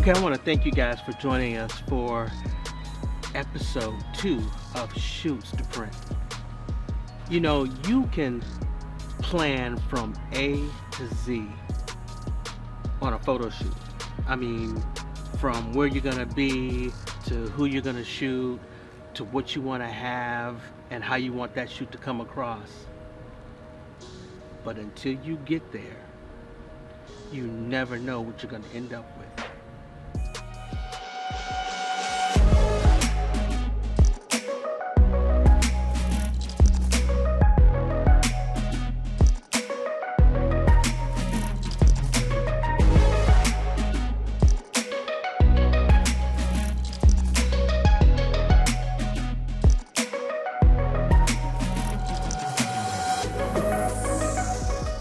Okay, I want to thank you guys for joining us for episode 2 of Shootz to Print. You know, you can plan from A to Z on a photo shoot. I mean, from where you're gonna be, to who you're gonna shoot, to what you want to have, and how you want that shoot to come across. But until you get there, you never know what you're gonna end up with.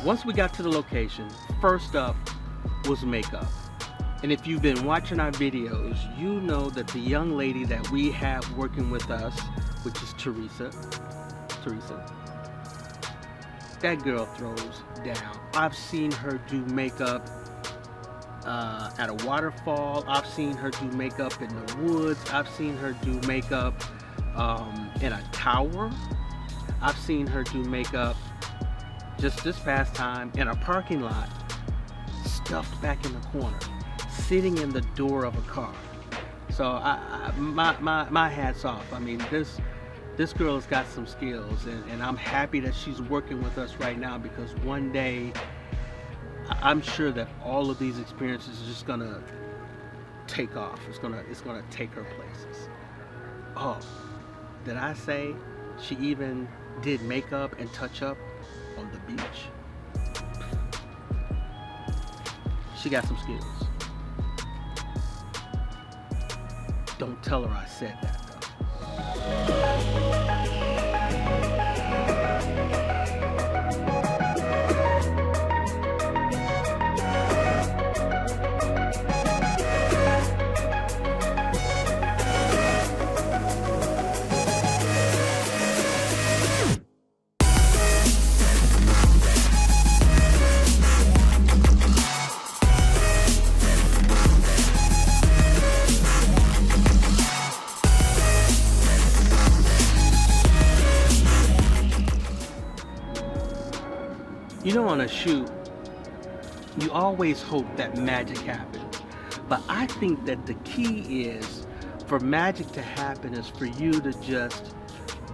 Once we got to the location, first up was makeup. And if you've been watching our videos, you know that the young lady that we have working with us, which is Teresa, that girl throws down. I've seen her do makeup at a waterfall. I've seen her do makeup in the woods. I've seen her do makeup in a tower. I've seen her do makeup just this past time in a parking lot, stuffed back in the corner, sitting in the door of a car. So my hat's off. I mean, this girl has got some skills, and I'm happy that she's working with us right now, because one day I'm sure that all of these experiences are just gonna take off. It's gonna take her places. Oh, did I say she even did makeup and touch up on the beach? She got some skills. Don't tell her I said that, though. You know, on a shoot, you always hope that magic happens. But I think that the key is for magic to happen is for you to just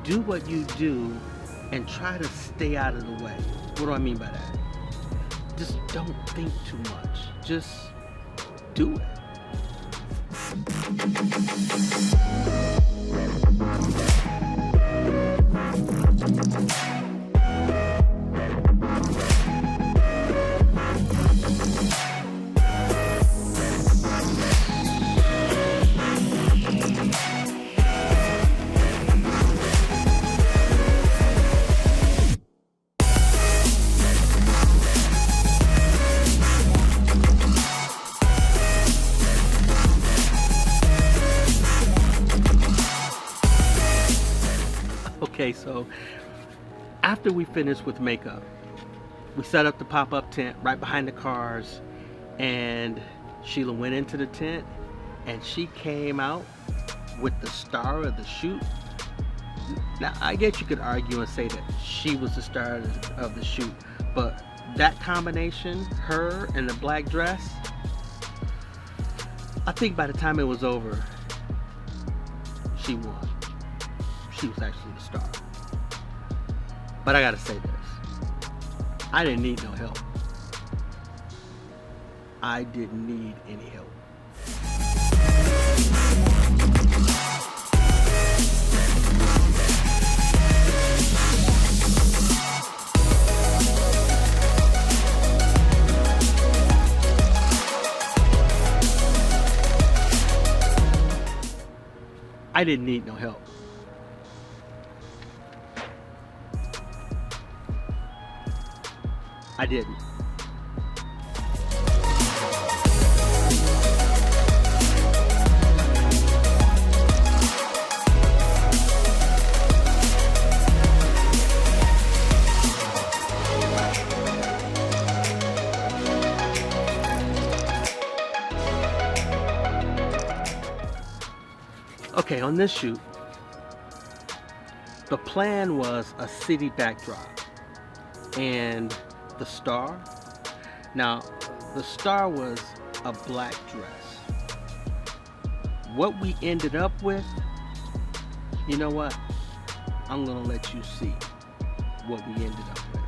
do what you do and try to stay out of the way. What do I mean by that? Just don't think too much. Just do it. Okay, so after we finished with makeup, we set up the pop-up tent right behind the cars, and Sheila went into the tent and she came out with the star of the shoot. Now, I guess you could argue and say that she was the star of the shoot, but that combination, her and the black dress, I think by the time it was over, she won. She was actually the star. But I gotta say this, I didn't need no help. I didn't need any help. I didn't need no help. I didn't. Okay, on this shoot, the plan was a city backdrop and the star. Now, the star was a black dress. What we ended up with, you know what? I'm gonna let you see what we ended up with.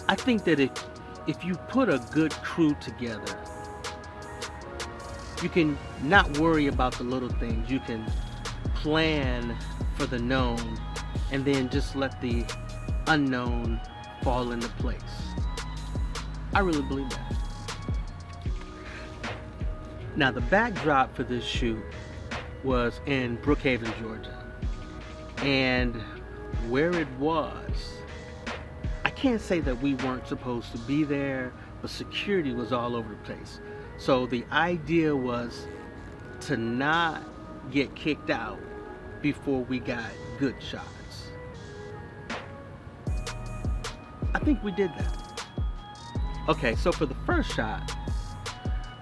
I think that if you put a good crew together, you can not worry about the little things. You can plan for the known and then just let the unknown fall into place. I really believe that. Now, the backdrop for this shoot was in Brookhaven, Georgia. And where it was, I can't say that we weren't supposed to be there, but security was all over the place. So the idea was to not get kicked out before we got good shots. I think we did that. Okay, so for the first shot,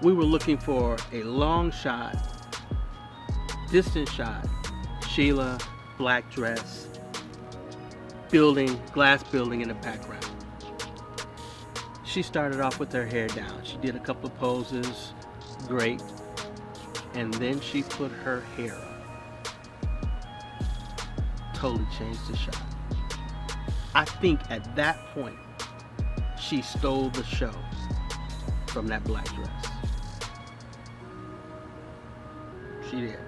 we were looking for a long shot, distant shot, Sheila, black dress, building, glass building in the background. She started off with her hair down. She did a couple of poses, great. And then she put her hair up. Totally changed the shot. I think at that point, she stole the show from that black dress. She did.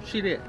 She did.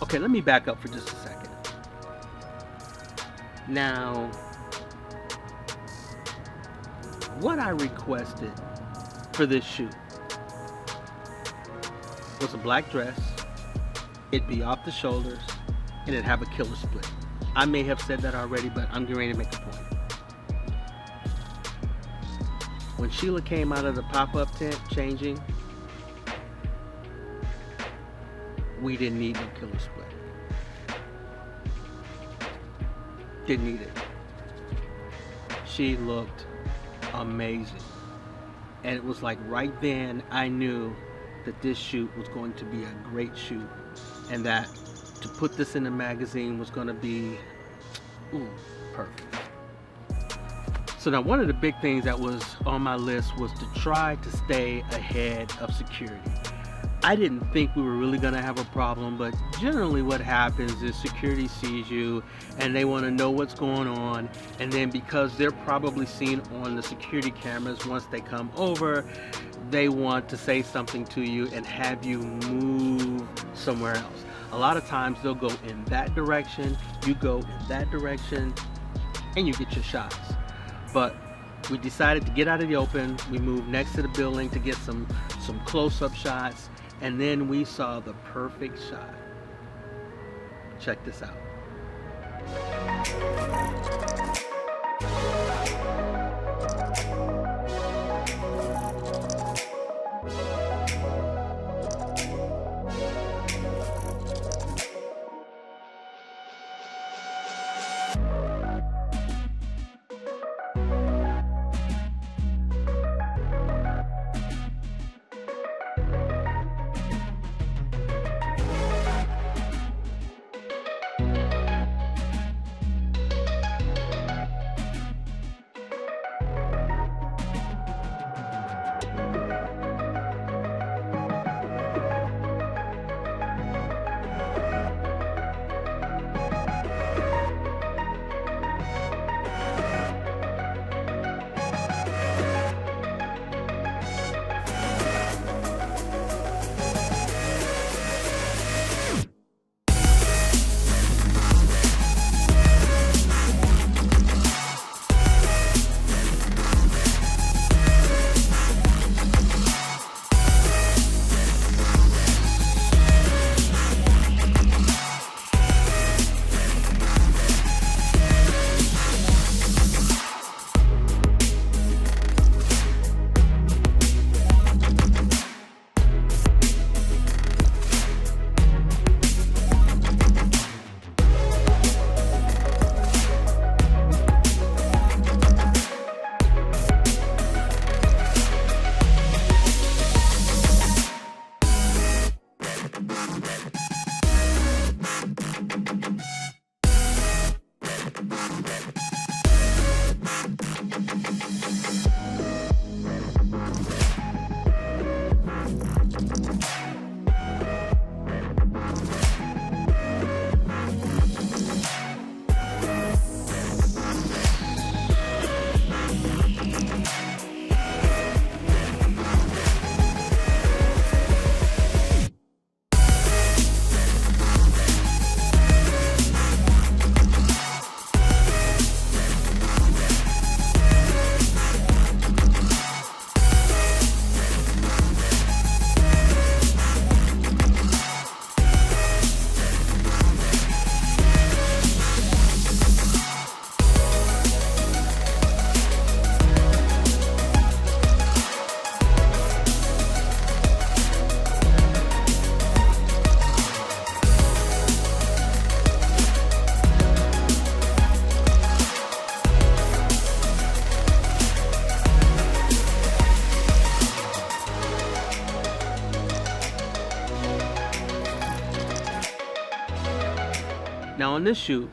Okay, let me back up for just a second. Now, what I requested for this shoot was a black dress, it'd be off the shoulders, and it'd have a killer split. I may have said that already, but I'm getting ready to make a point. When Sheila came out of the pop-up tent changing, we didn't need no killer split. Didn't need it. She looked amazing. And it was like right then I knew that this shoot was going to be a great shoot, and that to put this in the magazine was going to be perfect. So now one of the big things that was on my list was to try to stay ahead of security. I didn't think we were really going to have a problem, but generally what happens is security sees you and they want to know what's going on, and then because they're probably seen on the security cameras once they come over, they want to say something to you and have you move somewhere else. A lot of times they'll go in that direction, you go in that direction, and you get your shots. But we decided to get out of the open. We moved next to the building to get some close-up shots, and then we saw the perfect shot. Check this out. Now on this shoot,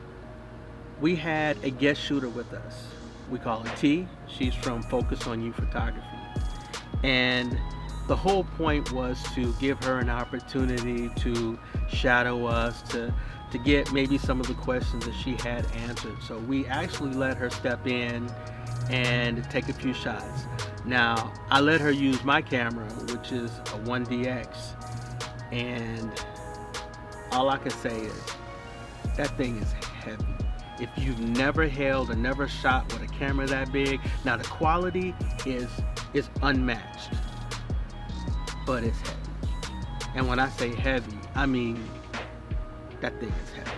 we had a guest shooter with us. We call her T. She's from Focus on You Photography. And the whole point was to give her an opportunity to shadow us, to get maybe some of the questions that she had answered. So we actually let her step in and take a few shots. Now, I let her use my camera, which is a 1DX, and all I can say is that thing is heavy. If you've never held or never shot with a camera that big, now the quality is unmatched, but it's heavy. And when I say heavy, I mean that thing is heavy.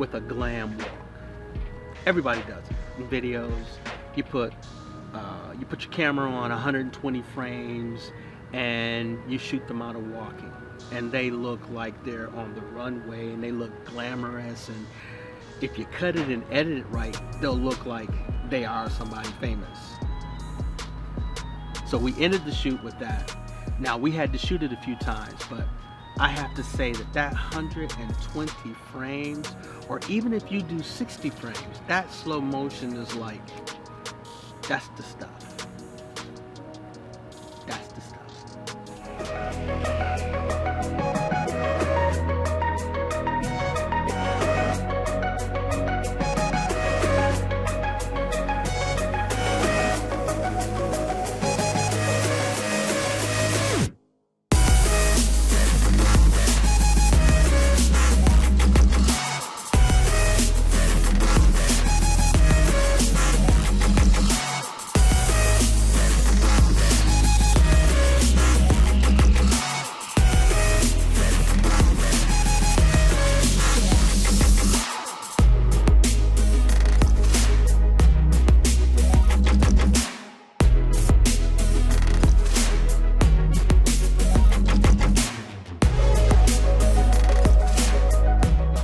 with a glam walk. Everybody does it in videos. You put your camera on 120 frames and you shoot them out of walking, and they look like they're on the runway and they look glamorous, and if you cut it and edit it right, they'll look like they are somebody famous. So we ended the shoot with that. Now we had to shoot it a few times, but I have to say that 120 frames, or even if you do 60 frames, that slow motion is like, that's the stuff. That's the stuff.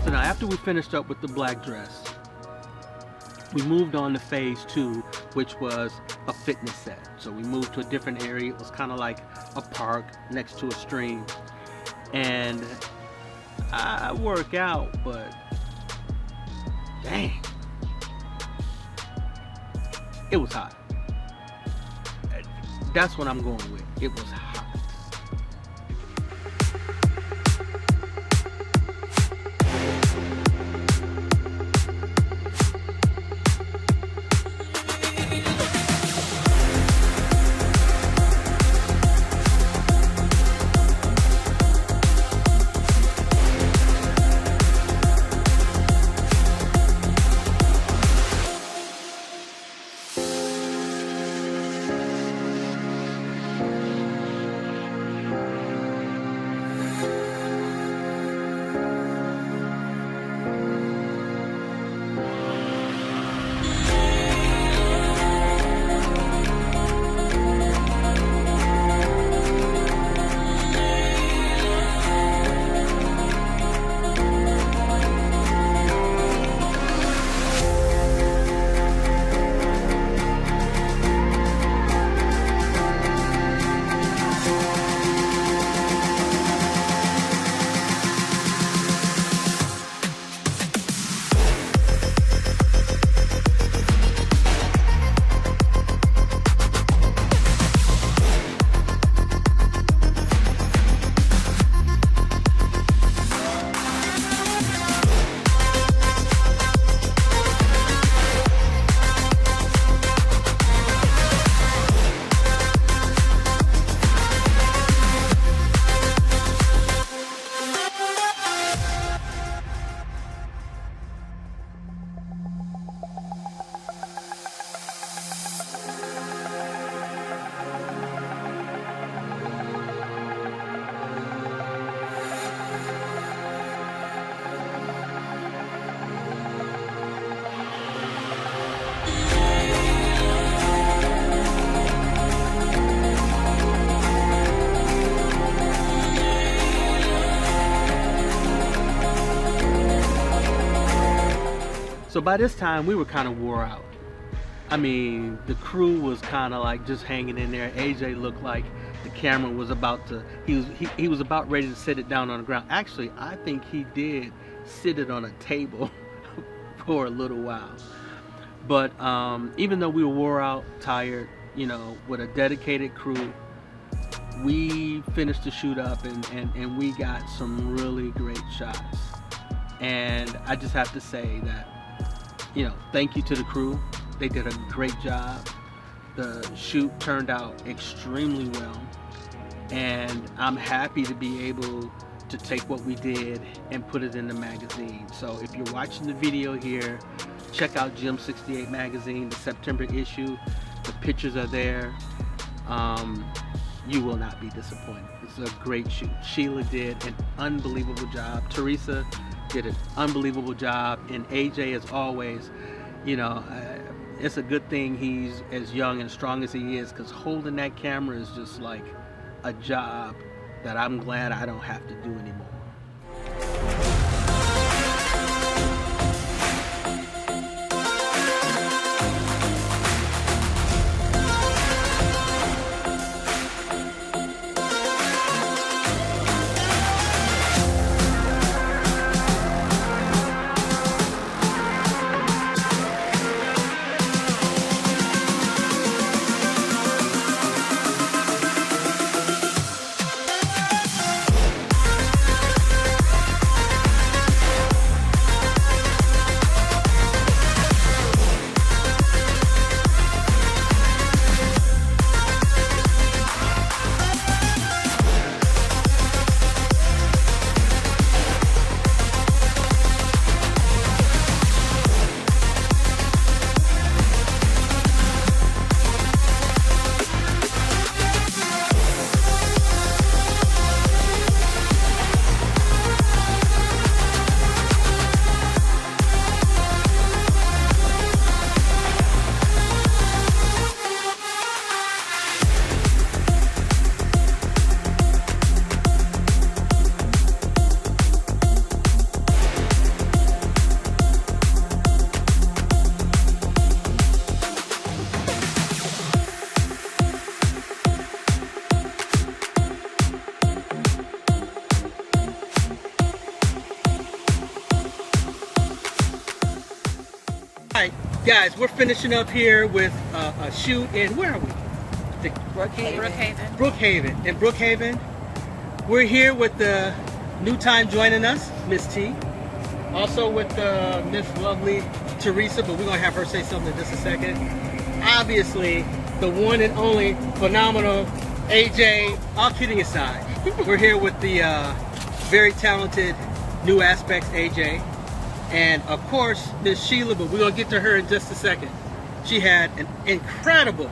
After we finished up with the black dress, we moved on to phase 2, which was a fitness set. So we moved to a different area. It was kind of like a park next to a stream. And I work out, but dang, it was hot. That's what I'm going with. It was hot. So by this time we were kind of wore out. I mean, the crew was kind of like just hanging in there. AJ looked like the camera was about to, he was about ready to sit it down on the ground. Actually, I think he did sit it on a table for a little while. But even though we were wore out, tired, you know, with a dedicated crew, we finished the shoot up and we got some really great shots. And I just have to say that, you know, thank you to the crew. They did a great job. The shoot turned out extremely well. And I'm happy to be able to take what we did and put it in the magazine. So if you're watching the video here, check out Gym 68 magazine, the September issue. The pictures are there. You will not be disappointed. It's a great shoot. Sheila did an unbelievable job. Teresa did an unbelievable job. And AJ, as always, you know, it's a good thing he's as young and strong as he is, because holding that camera is just like a job that I'm glad I don't have to do anymore. Alright, guys, we're finishing up here with a shoot in, where are we? Brookhaven. In Brookhaven. We're here with the new time joining us, Miss T. Also with Miss Lovely Teresa, but we're going to have her say something in just a second. Obviously, the one and only phenomenal AJ, all kidding aside. We're here with the very talented New Aspects AJ. And of course, Miss Sheila, but we're going to get to her in just a second. She had an incredible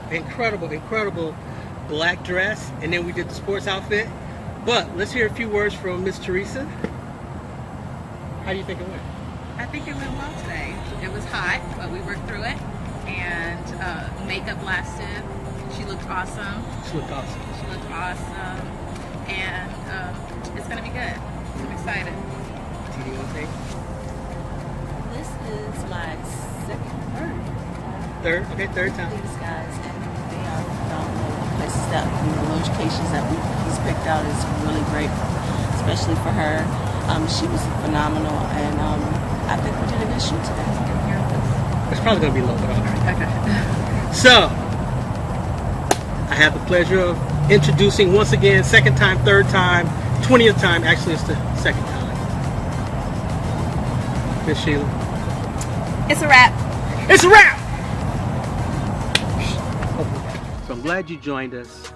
black dress, and then we did the sports outfit. But let's hear a few words from Miss Teresa. How do you think it went? I think it went well today. It was hot, but we worked through it. And makeup lasted. She looked awesome. She looked awesome. She looked awesome. And it's going to be good. I'm excited. What do you want to say? This is my Third? Okay, third time. These guys, and they are phenomenal. The places that, the locations that he's picked out is really great, especially for her. She was phenomenal, and I think we did a good shoot today. It's probably going to be a little bit longer. Okay. So, I have the pleasure of introducing once again, second time, third time, 20th time. Actually, it's the second time. Miss Sheila. It's a wrap. It's a wrap! So I'm glad you joined us.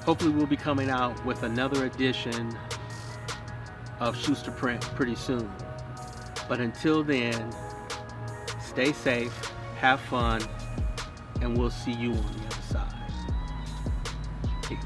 Hopefully we'll be coming out with another edition of Shootz to Print pretty soon. But until then, stay safe, have fun, and we'll see you on the other side. Peace.